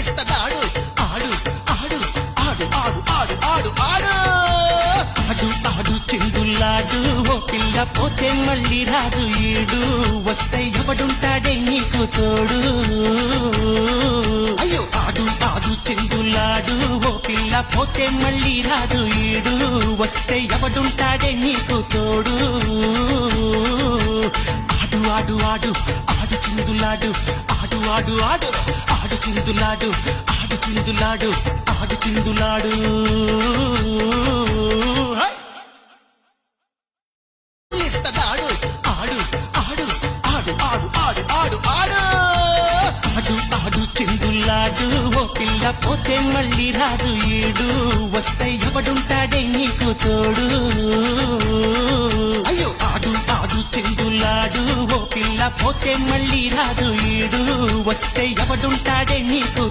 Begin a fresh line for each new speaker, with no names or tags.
ఇస్తడాడు ఆడు ఆడు ఆడు ఆడు ఆడు ఆడు ఆడు ఆడు ఆడు చిందులాడు ఓ పిల్ల పోతే మళ్ళీ రాదు ఈడు వస్తే ఎవడుంటాడే నీకు తోడు అయ్యో ఆడు ఆడు చిందులాడు ఓ పిల్ల పోతే మళ్ళీ రాదు ఈడు వస్తే ఎవడుంటాడే నీకు తోడు ఆడు ఆడు ఆడు ఆడు చిందులాడు ఆడు ఆడు ఆడు ఆడు చిందులాడు ఆడు చిందులాడు ఆడు చిందులాడు ఇస్తడాడు ఆడు ఆడు ఆడు ఆడు ఆడు ఆడు ఆడు ఆడు ఆడు చిందులాడు ఓ పిల్ల పోతే మళ్ళీ రాదు ఈడు వస్తే ఎవడుంటాడే నీకు తోడు అయ్యో ఆడు ఆడు చిందులాడు ఓ పిల్ల పోతే మళ్ళీ రాదు ఈడు వస్తే ఎవడుంటాడే నీకు